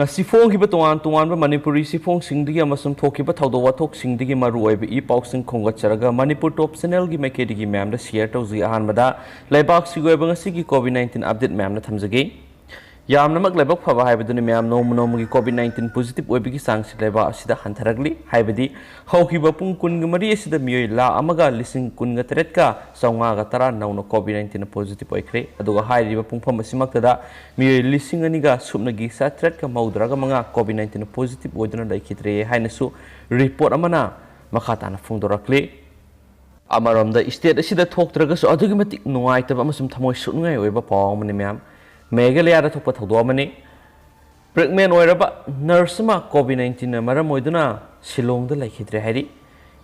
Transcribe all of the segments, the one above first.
Sifong hiba tuan Manipuri sifong singdigi amasum thokiba thawdo wathok singdigi maru oiba I pausing khongatcharaga Manipur top channel gi makedigi ma'am da share tawzi ahanbada laibak sigoiba ngasigi COVID-19 update ma'am na thamjage yamnamak laibak phaba haibaduni ma'am nomugi COVID-19 positive oibigi sangsi laiba asida hantaragli haibadi hawkiba pung kun gi mari asida miyoi la amaga lising kun ga teret ka sawnga ga tara nawno COVID-19 positive oikre aduga hairiba pung pham asimaktada miyoi lising ani ga subnagi sa teret ka maudraga manga COVID-19 positive oiduna laikhitre hainasu report amana makhatana phungdorakle amaromda state asida thoktraga so adugi matik nuaitaba amasum thamoi sungai oiba pawmani ma'am Meghalaya da thokpa thawdo amani pregnant oiraba nurse ma COVID-19 na maram oiduna Shillong da laikhitre hairi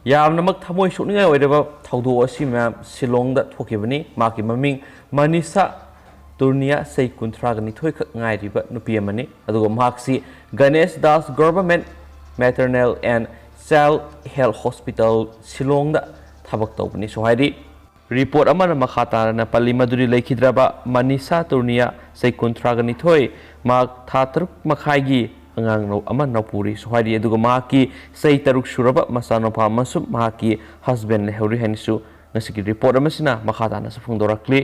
yamnamak thamoi sukningai oiraba thawdo asi ma'am Shillong da thokibani maki maming Manisa Turnia sei kunthra gani thoi khak ngai riba nupi amani aduga maksi Ganesh Das Government Maternal and Child Health Hospital Shillong da thabak tawbani so hairi report amana makhata na pali maduri laikhidraba Manisa Turnia sei kunthra gani thoi mak thatruk makhaigi angang no ama napuri so hairi aduga maki sei taruk suraba masano pa masum maki husband le hori hanisu ngasigi report amasina makhata na safungdorakli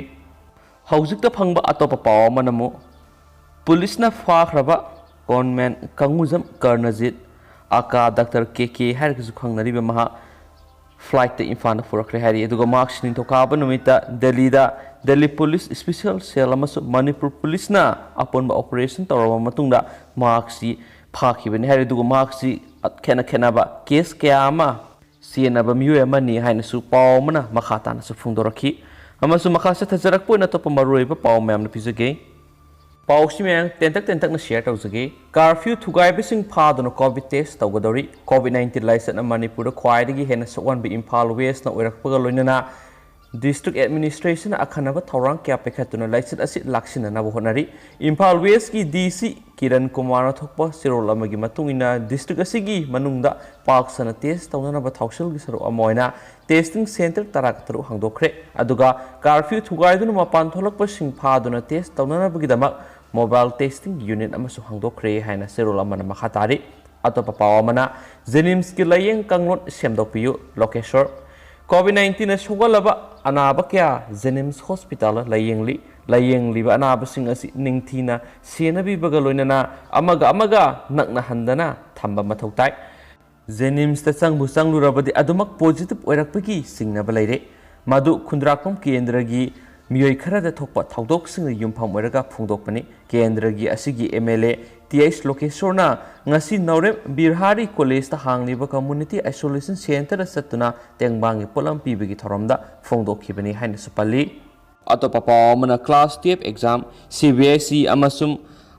haujikta phangba atopa paw manamo police na fakhraba conman Kangujam Karnajit aka Dr. KK harkisu khangnariba maha flight to Imphal purakhre hari aduga marks nin thokaba numita Delhi Police Special Cell amasu Manipur Police na upon operation tawrama matungda marksi phakibani hari aduga marksi khena ba case kayama sienaba miyu amani hainasu paw mana makhata na sufungdorakhi amasu makhasa thajarak poina topa maruiba paw ma'am na pizage Pausi meng tentak na share tawjage curfew thugai bising phadona covid test tawgadori COVID-19 license na Manipur khwaidagi hena sokwan bi Imphal West na oirakpaga loinana district administration akhanaba thawrang kya pekhatuna license asi laksina na bohonari Imphal West ki DC Kiran Kumar thokpa sirol amagi matungina district asigi manungda park sana test tawna ba thawsil gi saru amoina testing center tarak taru hangdokre aduga curfew thugai duna mapan tholakpa sing phaduna test tawna ba gidamak mobile testing unit amasu hangdokre haina serol amana makhatari atopa pawamana JNIMS ki layeng kanglot Semdok piu location COVID-19 sugalaba anaba kya JNIMS hospital layeng liba anaba sing asi ningthina senabi bagaloinana amaga nakna handana thamba mathautai JNIMS ta changlurabadi adumak positive oirakpagi singnaba leire madu khundrakpam kendragi miyoi kharada thokpa thawdok sing yumpham oiraga phungdokpani kendragi asigi u-MLA TH locatorna ngasi naurem Birhari College ta hangliba community isolation center satuna tengbangi polam pibigi thoromda phungdokhibani haina supali atopa pawmana class 10 exam CBSE amasum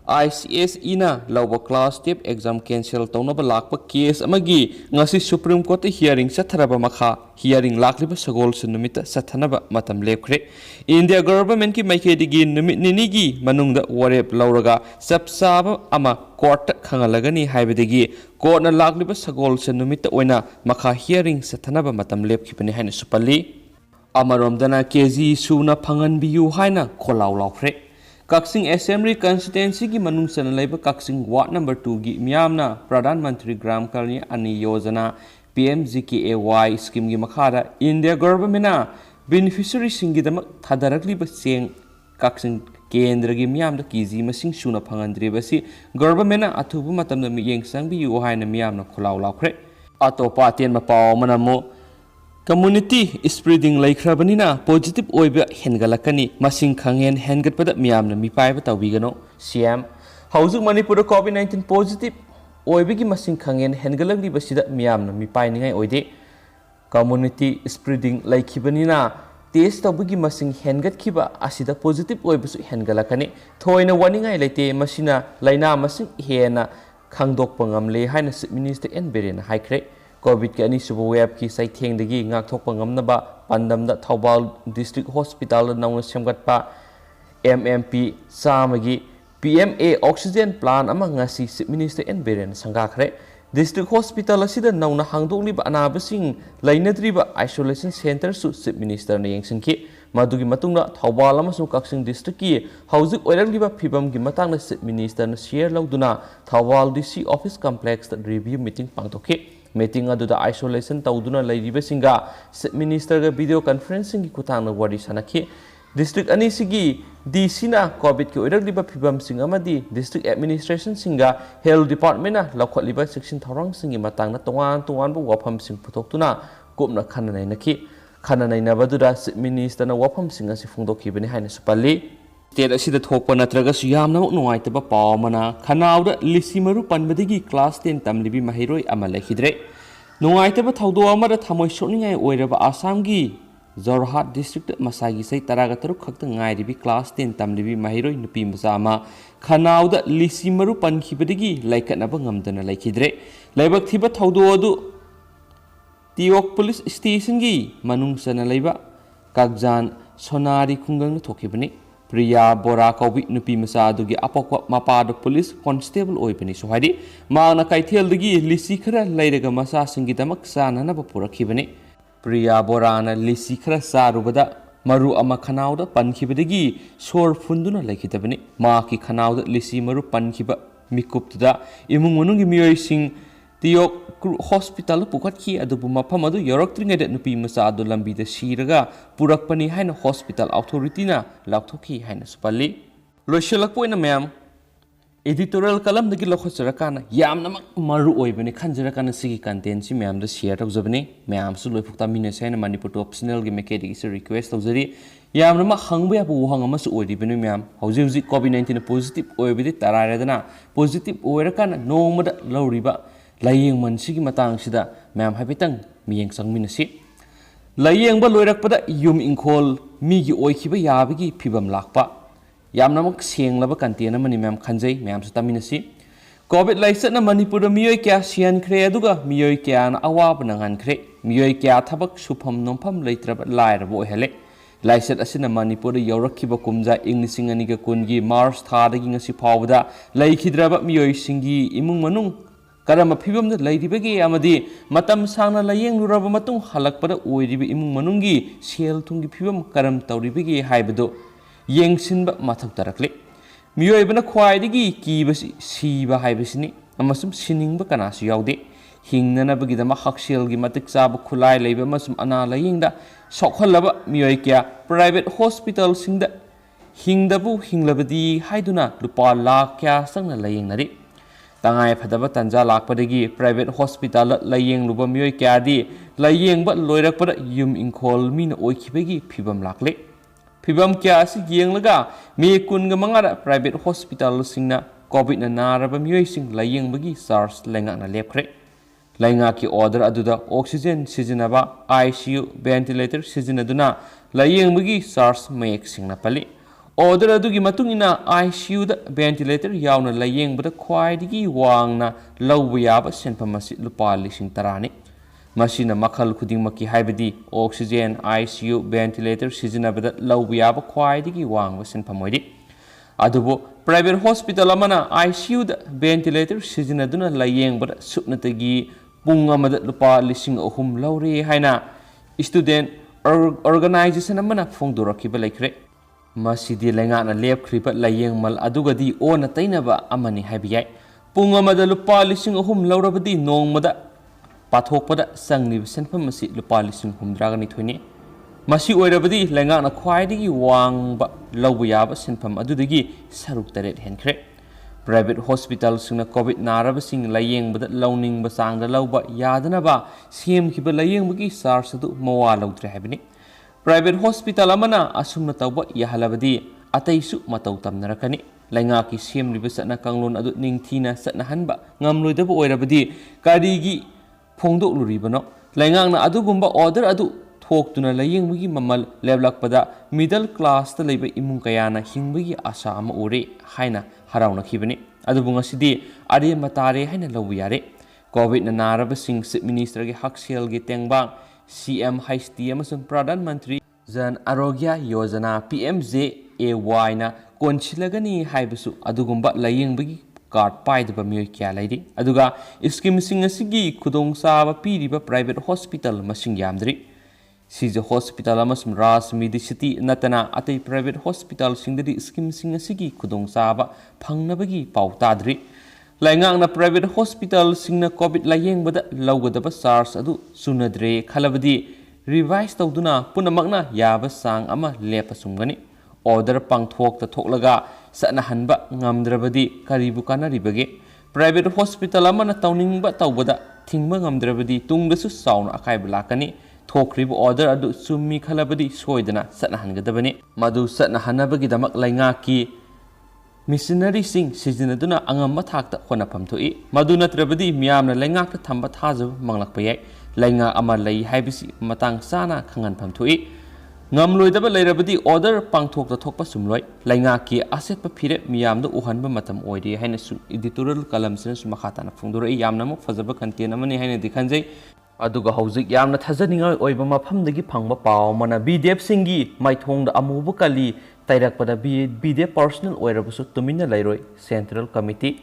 ICSE na lawba class 10 exam cancel tawnaba lakpa case amagi ngasi Supreme Court hearing satharaba makha hearing lakliba sagol sunumita sathanaba matam lepkhre India government ki maikedigi numit ninigi manungda warep lauraga sapsaba ama court khangalagani haibadigi court na lakliba sagol sunumita oina makha hearing sathanaba matam lepkhibani haina supali amaromdana KG suna phangan biu haina kholaw lawkhre Kaksing Assembly constituency ki manung sana laiba Kaksing ward number 2 gi miyamna Pradhan Mantri Gram Kalni ani yojana PMGKAY scheme gi makhara India government na beneficiary singi damak thadarakli ba seng Kaksing kendra gi miyamda KG masing suna phangandri basi government na athubu matamna miyeng sangbi yu haina miyamna kholaw lawkhre atopa ten ma paw manamo community spreading laikhrabanina positive oiba hengalakani masing khangen hengatpada miyamna mipaiba tawbigano CM haujuk Manipur COVID-19 positive oibigi masing khangen hengalagli basida miyamna mipai ningai oide community spreading laikhibanina test tawbigi masing hengatkhiba asida positive oibasu hengalakani thoina waningai leite masina laina masing hena khangdokpa ngamle haina minister N Berena haikre COVID ke ani subu web ki sai theng dagi ngak thokpa ngamnaba pandamda Thobal district hospital nauna semgatpa MMP samagi PMA oxygen plant ama ngasi minister N Beren sangakhre district hospital asida nauna hangdokliba anabasing lainadriba isolation center su minister na yengsinki ꯃꯗꯨꯒꯤ ꯃꯇꯨꯡꯗ ꯊꯧꯕꯥꯜ ꯑꯃꯁꯨꯡ ꯀꯛꯆꯤꯡ ꯗꯤꯁꯇ꯭ꯔꯤꯛꯀꯤ ꯍꯧꯖꯤꯛ ꯑꯣꯏꯔꯛꯂꯤꯕ ꯐꯤꯕꯝꯒꯤ ꯃꯇꯥꯡꯗ chip ꯃꯤꯅꯤꯁꯇꯔꯅ ꯁꯤꯌꯔ ꯂꯧꯗꯨꯅ ꯊꯧꯕꯥꯜ ꯗꯤꯁꯤ ꯑꯣꯐꯤꯁ ꯀꯝꯄ꯭ꯂꯦꯛꯁꯇ ꯔꯤꯚ꯭ꯌꯨ ꯃꯤꯇꯤꯡ ꯄꯥꯡꯊꯣꯛꯈꯤ ꯃꯤꯇꯤꯡ ꯑꯗꯨꯗ ꯑꯥꯏꯁꯣꯂꯦꯁꯟ ꯇꯧꯗꯨꯅ ꯂꯩꯔꯤꯕꯁꯤꯡꯒ ꯆꯤꯞ ꯃꯤꯅꯤꯁꯇꯔꯒ ꯚꯤꯗꯤꯑꯣ ꯀꯟꯐꯔꯦꯟꯁꯤꯡꯒꯤ ꯈꯨꯠꯊꯥꯡꯗ ꯋꯥꯔꯤ ꯁꯥꯟꯅꯈꯤ ꯗꯤꯁꯇ꯭ꯔꯤꯛ ꯑꯅꯤꯁꯤꯒꯤ ꯗꯤꯁꯤꯅ ꯀꯣꯚꯤꯗꯀꯤ ꯑꯣꯏꯔꯛꯂꯤꯕ ꯐꯤꯕꯝꯁꯤꯡ ꯑꯃꯗꯤ ꯗꯤꯁꯇ꯭ꯔꯤꯛ ꯑꯦꯗꯃꯤꯅꯤꯁꯇ꯭ꯔꯦꯁꯟꯁꯤꯡꯒ ꯍꯦꯜꯊ ꯗꯤꯄꯥꯔꯠꯃꯦꯟꯠꯅ ꯂꯧꯈꯠꯂꯤꯕ ꯆꯦꯛꯁꯤꯟ ꯊꯧꯔꯥꯡꯁꯤꯡꯒꯤ ꯃꯇꯥꯡꯗ ꯇꯣꯉꯥꯟ ꯇꯣꯉꯥꯟꯕ ꯋꯥꯐꯝꯁꯤꯡ ꯄꯨꯊꯣꯛꯇꯨꯅ ꯀꯨꯞꯅ ꯈꯟꯅ ꯅꯩꯅꯈꯤ ꯈꯟꯅ ꯅꯩꯅꯕꯗꯨꯗ ꯆꯤꯞ ꯃꯤꯅꯤꯁꯇꯔꯅ ꯋꯥꯐꯝꯁꯤꯡ ꯑꯁꯤ ꯐꯣꯡꯗꯣꯛꯈꯤꯕꯅꯤ ꯍꯥꯏꯅꯁꯨ ꯄꯜꯂꯤ ꯁ꯭ꯇꯦꯠ ꯑꯁꯤꯗ ꯊꯣꯛꯄ ꯅꯠꯇ꯭ꯔꯒꯁꯨ ꯌꯥꯝꯅꯃꯛ ꯅꯨꯡꯉꯥꯏꯇꯕ ꯄꯥꯎ ꯑꯃꯅ ꯈꯅꯥꯎꯗ ꯂꯤꯁꯤ ꯃꯔꯨ ꯄꯟꯕꯗꯒꯤ ꯀ꯭ꯂꯥꯁ 10 ꯇꯝꯂꯤꯕꯤ ꯃꯍꯩꯔꯣꯏ ꯑꯃ ꯂꯩꯈꯤꯗ꯭ꯔꯦ ꯅꯨꯡꯉꯥꯏꯇꯕ ꯊꯧꯗꯣꯛ ꯑꯃꯗ ꯊꯃꯣꯏ ꯁꯣꯛꯅꯤꯡꯉꯥꯏ ꯑꯣꯏꯔꯕ ꯑꯁꯥꯝꯒꯤ ꯖꯣꯔꯍꯥꯠ ꯗꯤꯁꯇ꯭ꯔꯤꯛꯇ ꯃꯁꯥꯒꯤ ꯆꯍꯤ 13 ꯈꯛꯇ ꯉꯥꯏꯔꯤꯕꯤ ꯀ꯭ꯂꯥꯁ 10 ꯇꯝꯂꯤꯕꯤ ꯃꯍꯩꯔꯣꯏ ꯅꯨꯄꯤ ꯃꯆꯥ ꯑꯃ ꯈꯅꯥꯎꯗ ꯂꯤꯁꯤ ꯃꯔꯨ ꯄꯟꯈꯤꯕꯗꯒꯤ ꯂꯩꯈꯠꯅꯕ ꯉꯝꯗꯅ ꯂꯩꯈꯤꯗ꯭ꯔꯦ ꯂꯥꯏꯕꯛ ꯊꯤꯕ ꯊꯧꯗꯣꯛ ꯑꯗꯨ ꯇꯤꯌꯣꯛ ꯄꯨꯂꯤꯁ ꯁ꯭ꯇꯦꯁꯟꯒꯤ ꯃꯅꯨꯡ ꯆꯟꯅ ꯂꯩꯕ ꯀꯥꯛꯖꯥꯟ ꯁꯣꯅꯥꯔꯤ ꯈꯨꯡꯒꯪꯗ ꯊꯣꯛꯈꯤꯕꯅꯤ ꯄ꯭ꯔꯤꯌꯥ ꯕꯣꯔꯥ ꯀꯧꯕꯤ ꯅꯨꯄꯤ ꯃꯆꯥ ꯑꯗꯨꯒꯤ ꯑꯄꯣꯛꯄ ꯃꯄꯥꯗ ꯄꯨꯂꯤꯁ ꯀꯣꯟꯁꯇꯦꯕꯜ ꯑꯣꯏꯕꯅꯤꯁꯨ ꯍꯥꯏꯔꯤ ꯃꯍꯥꯛꯅ ꯀꯩꯊꯦꯜꯗꯒꯤ ꯂꯤꯁꯤ ꯈꯔ ꯂꯩꯔꯒ ꯃꯆꯥꯁꯤꯡꯒꯤꯗꯃꯛ ꯆꯥꯅꯅꯕ ꯄꯨꯔꯛꯈꯤꯕꯅꯤ ꯄ꯭ꯔꯤꯌꯥ ꯕꯣꯔꯥꯅ ꯂꯤꯁꯤ ꯈꯔ ꯆꯥꯔꯨꯕꯗ ꯃꯔꯨ ꯑꯃ ꯈꯅꯥꯎꯗ ꯄꯟꯈꯤꯕꯗꯒꯤ ꯁꯣꯔ ꯐꯨꯟꯗꯨꯅ ꯂꯩꯈꯤꯗꯕꯅꯤ ꯃꯍꯥꯛꯀꯤ ꯈꯅꯥꯎꯗ ꯂꯤꯁꯤ ꯃꯔꯨ ꯄꯟꯈꯤꯕ ꯃꯤꯀꯨꯞꯇꯨꯗ ꯏꯃꯨꯡ ꯃꯅꯨꯡꯒꯤ ꯃꯤꯑꯣꯏꯁꯤꯡ ꯇꯤꯌꯣꯛ ꯍꯣꯁꯄꯤꯇꯥꯜꯗ ꯄꯨꯈꯠꯈꯤ ꯑꯗꯨꯕꯨ ꯃꯐꯝ ꯑꯗꯨ ꯌꯧꯔꯛꯇ꯭ꯔꯤꯉꯩꯗ ꯅꯨꯄꯤ ꯃꯆꯥ ꯑꯗꯨ ꯂꯝꯕꯤꯗ ꯁꯤꯔꯒ ꯄꯨꯔꯛꯄꯅꯤ ꯍꯥꯏꯅ ꯍꯣꯁꯄꯤꯇꯥꯜ ꯑꯣꯊꯣꯔꯤꯇꯤꯅ ꯂꯥꯎꯊꯣꯛꯈꯤ ꯍꯥꯏꯅꯁꯨ ꯄꯜꯂꯤ ꯂꯣꯏꯁꯤꯜꯂꯛꯄ ꯑꯣꯏꯅ ꯃꯌꯥꯝ एडिटोरियल कलम दगी लखोचरकाना यामनमक मरु ओइबने खंजरकाना सिगी कंटेंट सि मयाम द शेयर तौजबने मयाम सु लोइफुक्ता मिने सेना मणिपुर ऑप्शनल गी मेकेडी से रिक्वेस्ट तौजरी यामनमा हंगबे याबु वहंग अमस ओइदिबने मयाम हौजि हौजि कोविड 19 पॉजिटिव ओइबदि तरारेदना पॉजिटिव ओइरकाना नोंगमदा लौरिबा लायेंग मनसिगी मतांगसिदा मयाम हाइफेतंग मियेंग संगमिनसि लायेंगबा लोइरकपदा युम इंखोल मिगी ओइखिबा याबगी फिबम लाकपा यामनमक सेंगलबा कंटेन अमनि मैम खंजै मैम सु तमिनसि कोविड लाइसना मणिपुर मियोय क्या सियनख्रे अदुगा मियोय क्या अवाब नंगनख्रे मियोय क्या थबक सुफम नोंफम लेत्रब लायरबो ओहले लाइसत असिना मणिपुर यौरखिबा कुमजा इंग लिसिंग अनिगा कुनगी मार्च थादगी ngasi फावदा लैखिद्रबा मियोय सिंगी इमुंग मनुंग करम फिबमदा लैरिबगे अमदि मतम सांगना लायेंगलुरबा मतुंग हलकपदा ओइरिबा इमुंग मनुंगी सेल थुंगी फिबम करम तौरिबगे हाइबदो येंगसिनबा मथक तरकले मियोइबना ख्वाइदगी कीबसि सीबा हाइबसिनि अमसुम सिनिंगबा कनासु याउदे हिंगननबगिदमा हक्सेलगी मतिक चाब खुलाय लैबा अमसुम अना लायेंगदा सोखलबा मियोइ क्या प्राइवेट हॉस्पिटल सिंगदा हिंगदबु हिंगलबदी हाइदुना लुपा लाख क्या संगना लायेंगनरि तंगाय फदबा तंजा लाकपदगी प्राइवेट हॉस्पिटल लायेंगलुबा मियोइ क्यादी लायेंगबा लोइरकपदा युम इंखोल मीना ओइखिबगी फिबम लाकले फिबम क्या येंगलगा मे कुनग मंगारा प्राइवेट हॉस्पिटल सिंगना कोविड नारब मियोइसिंग लायेंगबगी चार्ज लैंगाना लेपख्रे लैंगा की ऑर्डर अदुदा ऑक्सीजन सिजनबा आईसीयू वेंटिलेटर सिजनदुना लायेंगबगी चार्ज मयेक सिंगना पली ऑर्डर अदुगी मतुंगिना आईसीयू दा वेंटिलेटर यावना लायेंगबदा ख्वाइदगी वांगना लौबा याबा सेनफम असि लुपा 10,000 मसीना मखल खुदिंगमकी हाइबदी ऑक्सीजन आईसीयू वेंटिलेटर सिजनबदा लौबा याबा ख्वाइदगी वांगबा सेनफम ओइदि अदुबो प्राइवेट हॉस्पिटल अमना आईसीयू दा वेंटिलेटर सिजनदुना लायेंगबदा सुपनतगी पुंग अमदा लुपा 3,000 लौरे हाइना स्टूडेंट ऑर्गेनाइजेशन अमना फोंदोरखिबा लैख्रे मसीदी लैंगाना लेपख्रिबा लायेंगमल अदुगदी ओना तैनबा अमनि हाइबियाय पुंग अमदा लुपा 3,000 लौरबदी नोंगमदा पाथोकपदा संगलिब सेनफम असि लुपा 8,900 मसी ओइरबदी लैंगाना ख्वाइदगी वांगबा लौबा याबा सेनफम अदुदगी सरुक तरेट हेनख्रे प्राइवेट हॉस्पिटल सिंगना कोविड नारबसिंग लायेंगबदा लौनिंगबा चांगदा लौबा यादनबा सेमखिबा लायेंगबगी चार्ज अदु मवा लौद्रे हाइबनि प्राइवेट हॉस्पिटल अमना असुमना तौबा याहलबदी अतैसु मतौ तमनरकनि लैंगा की सेमलिबा सतना कांगलोन अदु निंगथीना सतनहनबा ngamloidaba oirabadi karigi फोंदोक्लुरिबनो लैंगांगना अदुगुंबा ऑर्डर अदु थोक्तुना लायेंगबगी ममल लेबलकपदा मिडल क्लास ता लैबा इमुंग कयाना हिंगबगी आशा अमा ओरे हाइना हराउनखिबनि अदुबु ngasidi अरे मतारे हाइना लौबु यारे कोविड ना नारबसिंग चीफ मिनिस्टर गे हक्सेलगी तेंगबांग सीएम हाइस्टी अमसुंग प्रधान मंत्री जन आरोग्य योजना PMJAY ना कोनसिलगनी हाइबसु अदुगुंबा लायेंगबगी कार्ड पाइदबा मियोय क्या लैरि स्कीम सिंग खुदोंग चाबा पीरिबा प्राइवेट हॉस्पिटल मसिंग यामद्रि Sija Hospital amasum Ras Medicity natana atei private hospital singdadi scheme singasigi kudong saba phangnabagi pautadri laingang na private hospital singna covid layeng bada lawgadaba SARS adu sunadre khalabadi revise tawduna punamakna yaba sang ama lepasumgani order pangthok ta thoklaga sana hanba ngamdrabadi karibu kanaribage private hospital amana tawningba tawbada thingba ngamdrabadi tungdasu sauna akai blakani थोक्रिब order अदु सुमी खलबदी सोइदना सनहनगदबनी मदु सनहनबगी दमक लाइंगा की missionary सिंग सिजनदुना अंगम थाकता होनाफम थोई मदु नत्रबदी मियामना लाइंगा का थंबा थाजब मंगलकप याय लाइंगा अमा लई हाइबिसि मतांग साना खंगनफम थोई ngamloidaba leirabadi order pangthokta thokpa sumloi lainga ki aset pa phire miyamda uhanba matam oide haina su editorial columns na sumakhatana phungdura yamna mo fazaba content amani haina dikhanjai aduga hauzik yamna thajaninga oiba mafamdagi phangba paw mana BDF singi maithongda amubu kali tairakpada BDF personal oirabusu tumina lairoi central committee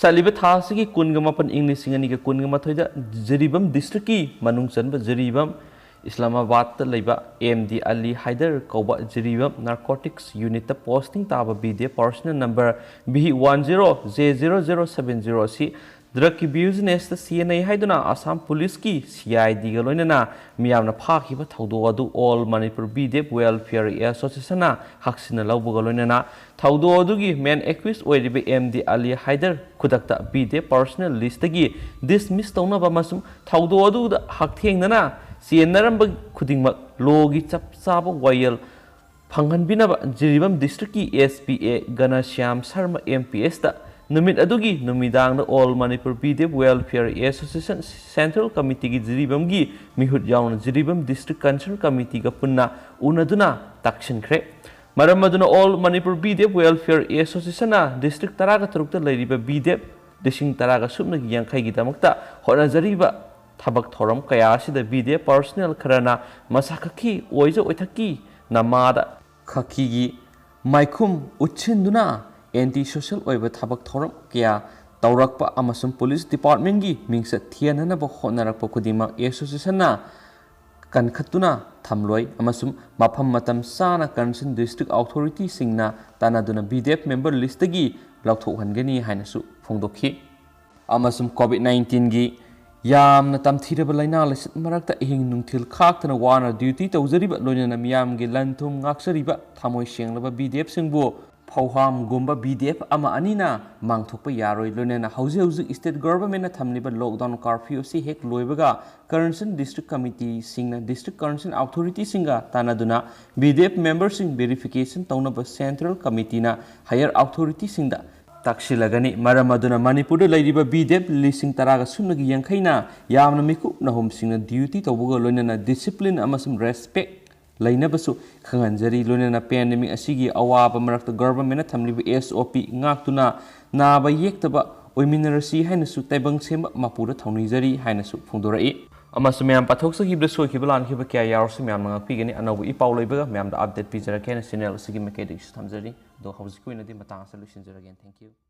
saliba thasigi kunga mapan english singani ga kunga mathoida jeribam district ki manung chanba jeribam Islamabad ta leiba MD Ali Haider Kauba Jiribam Narcotics Unit posting taba BDF personal number B10J0070 si drug business ta CNA haiduna Assam Police ki CID ga loinana miyamna phakhiba thaudo adu all Manipur BDF Welfare Association na haksina lawbu ga loinana thaudo adu gi main accused oiribe MD Ali Haider khudakta BDF personal list gi dismiss tawna ba masum thaudo adu da hakthengna Sienaramba Kudingma Logi Chapsaba Wayel Panghanbinaba Jiribam District SPA Ganashyam Sarma MPS ta Numit Adugi Numidang the All Manipur BDF Welfare Association Central Committee gi Jiribam gi Mihut Yaun Jiribam District Concern Committee ga punna unaduna takshin kre Maramaduna All Manipur BDF Welfare Association na District Taraga Trukta Lairiba BDF Dishing Taraga Subna Yankai Gidamakta Hona Zariba Tabak Thoram Kayashida BDF personnel Karana Masakaki Oiza Oitaki Namada Kakigi Maikum Uchinduna anti-social oiba Tabak Thoram Kaya Taurakpa Amasum Police Department gi Mingsa Tianana Honarakpa Kudima Association na Kankatuna Tamloi Amasum Mapam Matam Sana Concerned District Authority Singna Tanaduna BDF member list gi Lautho Hangani Hainasu Fongdoki Amasum COVID-19 gi Yamna tamthiraba laina lesit marakta ihing nungthil khaktana wana duty tawjariba loinana miyamgi lanthum ngaksariba thamoi senglaba BDF singbu phauham gumba BDF ama anina mangthokpa yaroi loinana hauji state government na thamliba lockdown curfew si hek loibaga concerned district committee singna district concerned authority singa tanaduna BDF members sing verification tawnaba central committee na higher authority singda Takshilagani Maramaduna Manipur Ladiba BDF Lising Taraga Sunagi Yankaina Yamna Miku Nahum Singna duty to Buga Lunana discipline amasum respect Lainabasu Kanganjari Lunana pandemic Asigi Awaba Marak government Tamliba SOP Ngaktuna Naba Yektaba Oiminarasi Hainasu Tabang Sema Mapura Taunizari Hainasu Fundurai Amasumam Patoksa Hibreso Kibalan Hibaka Yarsimam Pigani and Awi Pauliba, Mam the update pizza can channel Sigi Makedic Tamzari, though House Queen of the Matan solutions again. Thank you.